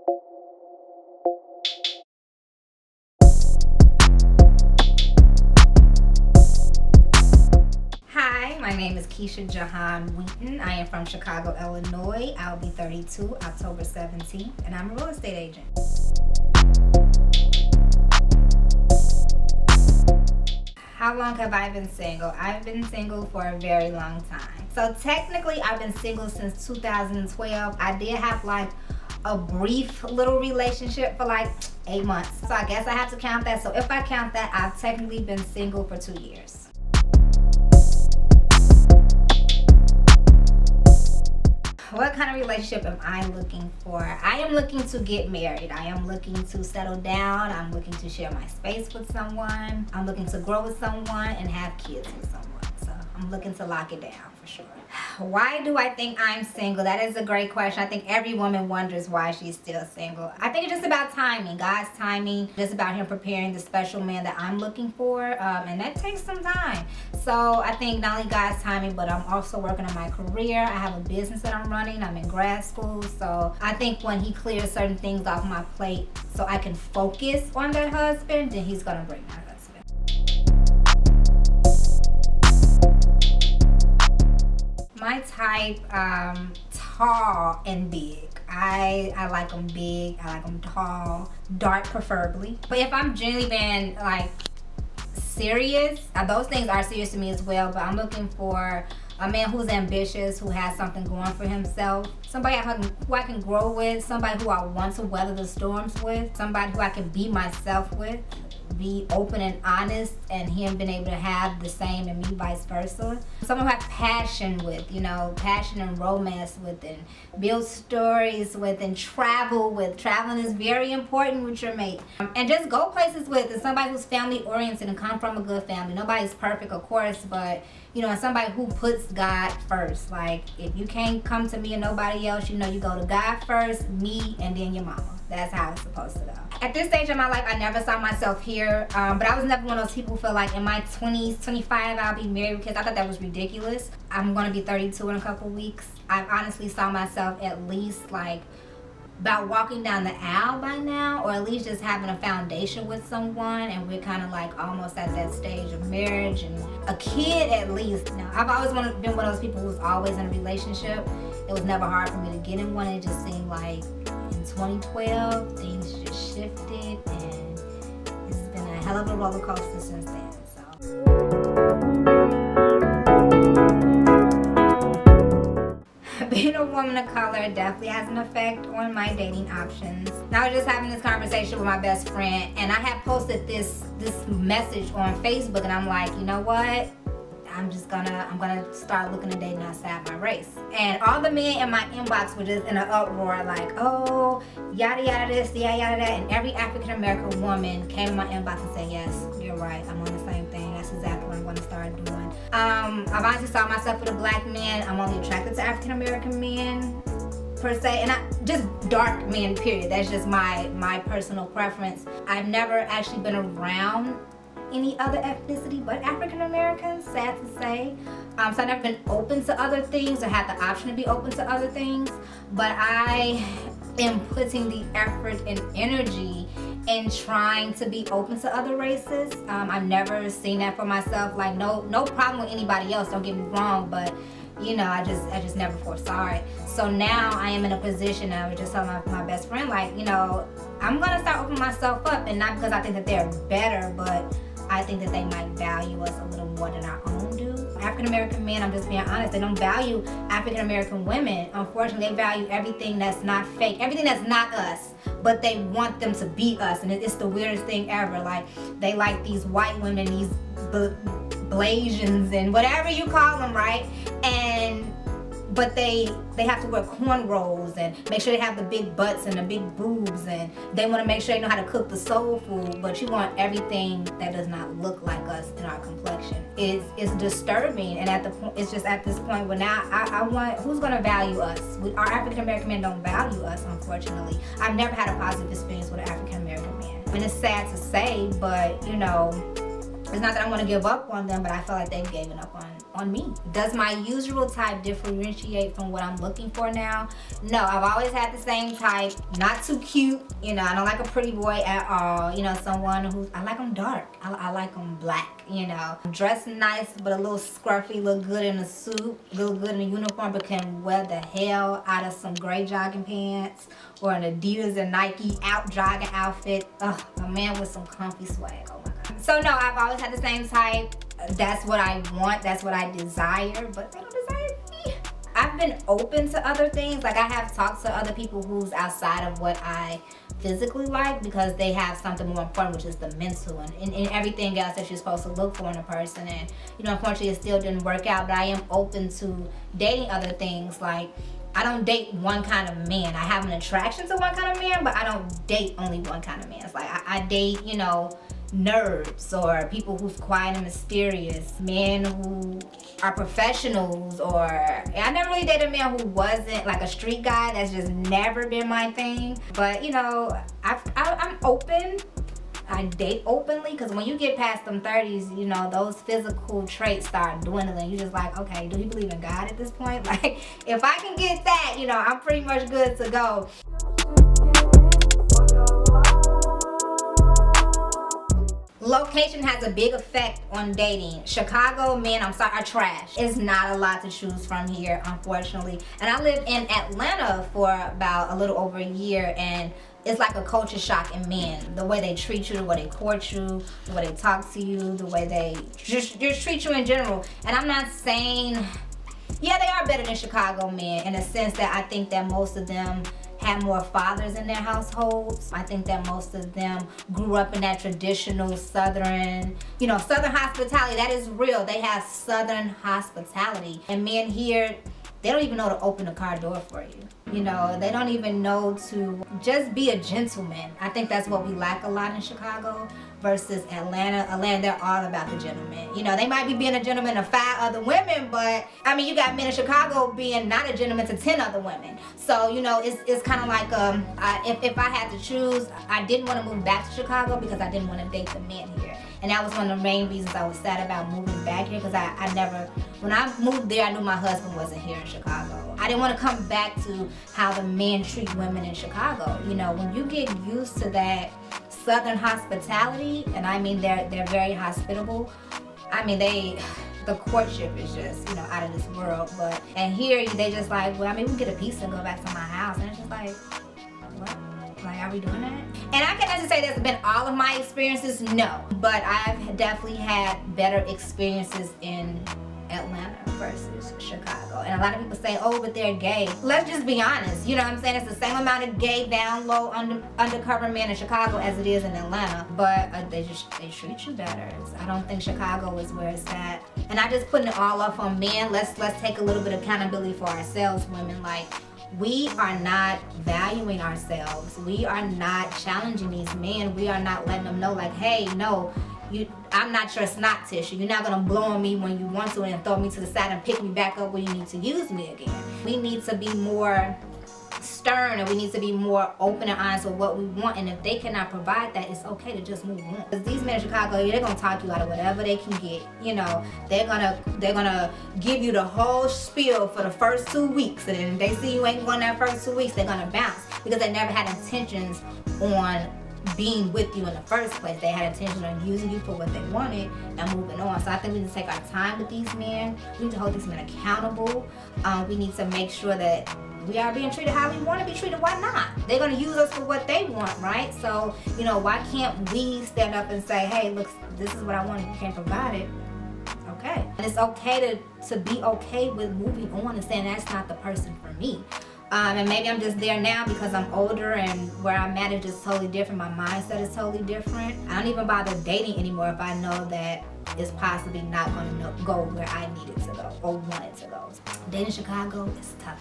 Hi, my name is Keisha Jahan Wheaton. I am from Chicago, Illinois. I'll be 32 October 17th, and I'm a real estate agent. How long have I been single? I've been single for a very long time. So technically, I've been single since 2012. I did have like a brief little relationship for like 8 months. So I guess I have to count that. So if I count that, I've technically been single for 2 years. What kind of relationship am I looking for? I am looking to get married. I am looking to settle down. I'm looking to share my space with someone. I'm looking to grow with someone and have kids with someone. So I'm looking to lock it down for sure. Why do I think I'm single? That is a great question. I think every woman wonders why she's still single. I think it's just about timing, God's timing. Just about Him preparing the special man that I'm looking for, and that takes some time. So I think not only God's timing, but I'm also working on my career. I have a business that I'm running. I'm in grad school. So I think when He clears certain things off my plate so I can focus on that husband, then He's going to bring that husband. My type, tall and big. I like them big. I like them tall, dark preferably. But if I'm genuinely being like serious, those things are serious to me as well. But I'm looking for a man who's ambitious, who has something going for himself, somebody who I can grow with, somebody who I want to weather the storms with, somebody who I can be myself with, be open and honest, and him being able to have the same and me vice versa. Someone who I have passion with, passion and romance with, and build stories with, and travel with. Traveling is very important with your mate. And just go places with, and somebody who's family oriented and come from a good family. Nobody's perfect, of course, but and somebody who puts God first. Like, if you can't come to me and nobody else, you go to God first, me, and then your mama. That's how it's supposed to go. At this stage of my life, I never saw myself here, but I was never one of those people who feel like in my 20s, 25, I'll be married with kids. I thought that was ridiculous. I'm gonna be 32 in a couple weeks. I honestly saw myself at least like about walking down the aisle by now, or at least just having a foundation with someone, and we're kind of like almost at that stage of marriage and a kid at least. Now, I've always been one of those people who's always in a relationship. It was never hard for me to get in one. It just seemed like in 2012 things just shifted, and it's been a hell of a roller coaster since then. Being a woman of color definitely has an effect on my dating options. Now, I was just having this conversation with my best friend, and I had posted this message on Facebook, and I'm like, you know what? I'm gonna start looking at dating outside my race. And all the men in my inbox were just in an uproar, like, oh, yada yada this, yada yada that. And every African American woman came in my inbox and said, yes, you're right, I'm on the same thing. That's exactly what I'm gonna start doing. I've honestly saw myself with a black man. I'm only attracted to African American men per se, and just dark men, period. That's just my personal preference. I've never actually been around any other ethnicity but African Americans, sad to say. So I've never been open to other things or had the option to be open to other things, but I am putting the effort and energy in trying to be open to other races. I've never seen that for myself. Like, no problem with anybody else, don't get me wrong, but I just never foresaw it. So now I am in a position, I was just telling my best friend, like, I'm gonna start opening myself up, and not because I think that they're better, but I think that they might value us a little more than our own do. African American men, I'm just being honest, they don't value African American women. Unfortunately, they value everything that's not fake, everything that's not us, but they want them to be us, and it's the weirdest thing ever. Like, they like these white women, these Blasians and whatever you call them, right? But they have to wear cornrows and make sure they have the big butts and the big boobs, and they want to make sure they know how to cook the soul food, but you want everything that does not look like us in our complexion. It's disturbing, and it's just at this point where now I want, who's going to value us? Our African American men don't value us, unfortunately. I've never had a positive experience with an African American man. And it's sad to say, but it's not that I want to give up on them, but I feel like they've given up on on me. Does my usual type differentiate from what I'm looking for now? No, I've always had the same type. Not too cute, you know, I don't like a pretty boy at all. You know, someone who, I like them dark. I like them black, you know. Dress nice, but a little scruffy, look good in a suit, look good in a uniform, but can wear the hell out of some gray jogging pants or an Adidas and Nike out jogging outfit. Ugh, a man with some comfy swag, oh my God. So no, I've always had the same type. That's what I want, that's what I desire, but they don't desire me. I've been open to other things. Like, I have talked to other people who's outside of what I physically like, because they have something more important, which is the mental and everything else that you're supposed to look for in a person. And, you know, unfortunately it still didn't work out, but I am open to dating other things. Like, I don't date one kind of man. I have an attraction to one kind of man, but I don't date only one kind of man. It's like, I date, you know, nerds or people who's quiet and mysterious, men who are professionals, or I never really dated a man who wasn't like a street guy. That's just never been my thing. But you know, I'm open. I date openly, because when you get past them 30s, you know, those physical traits start dwindling. You just like, okay, do you believe in God at this point? Like, if I can get that, you know, I'm pretty much good to go. Location has a big effect on dating. Chicago men, I'm sorry, are trash. It's not a lot to choose from here, unfortunately. And I lived in Atlanta for about a little over a year, and it's like a culture shock in men. The way they treat you, the way they court you, the way they talk to you, the way they just treat you in general. And I'm not saying, yeah, they are better than Chicago men, in the sense that I think that most of them had more fathers in their households. I think that most of them grew up in that traditional Southern, you know, Southern hospitality. That is real. They have Southern hospitality. And men here, they don't even know to open the car door for you. You know, they don't even know to just be a gentleman. I think that's what we lack a lot in Chicago versus Atlanta. Atlanta, they're all about the gentleman. You know, they might be being a gentleman to 5 other women, but I mean, you got men in Chicago being not a gentleman to 10 other women. So, you know, it's kind of like, if I had to choose, I didn't want to move back to Chicago because I didn't want to date the men here. And that was one of the main reasons I was sad about moving back here, because I never, when I moved there, I knew my husband wasn't here in Chicago. I didn't want to come back to how the men treat women in Chicago. You know, when you get used to that Southern hospitality, and I mean they're very hospitable. I mean the courtship is just, you know, out of this world. But and here they just like, well, I mean, we can get a pizza and go back to my house, and it's just like, what? Like, are we doing that? And I can't necessarily say that's been all of my experiences, no. But I've definitely had better experiences in Atlanta versus Chicago. And a lot of people say, oh, but they're gay. Let's just be honest, you know what I'm saying? It's the same amount of gay, down low, undercover men in Chicago as it is in Atlanta, but they treat you better. I don't think Chicago is where it's at. And I just putting it all off on men. Let's take a little bit of accountability for ourselves, women. Like, we are not valuing ourselves. We are not challenging these men. We are not letting them know, like, hey, no, I'm not your snot tissue. You're not gonna blow on me when you want to and throw me to the side and pick me back up when you need to use me again. We need to be more stern, and we need to be more open and honest with what we want. And if they cannot provide that, it's okay to just move on. Because these men in Chicago, they're gonna talk you out of whatever they can get. You know, they're gonna give you the whole spiel for the first 2 weeks, and then if they see you ain't going that first 2 weeks, they're gonna bounce, because they never had intentions on being with you in the first place. They had intention on using you for what they wanted and moving on. So I think we need to take our time with these men. We need to hold these men accountable. We need to make sure that we are being treated how we want to be treated. Why not? They're going to use us for what they want, right? So, you know, why can't we stand up and say, hey, look, this is what I want, if you can't provide it, okay. And it's okay to be okay with moving on and saying that's not the person for me. And maybe I'm just there now because I'm older, and where I'm at is just totally different. My mindset is totally different. I don't even bother dating anymore if I know that it's possibly not going to go where I need it to go or want it to go. Dating Chicago is tough.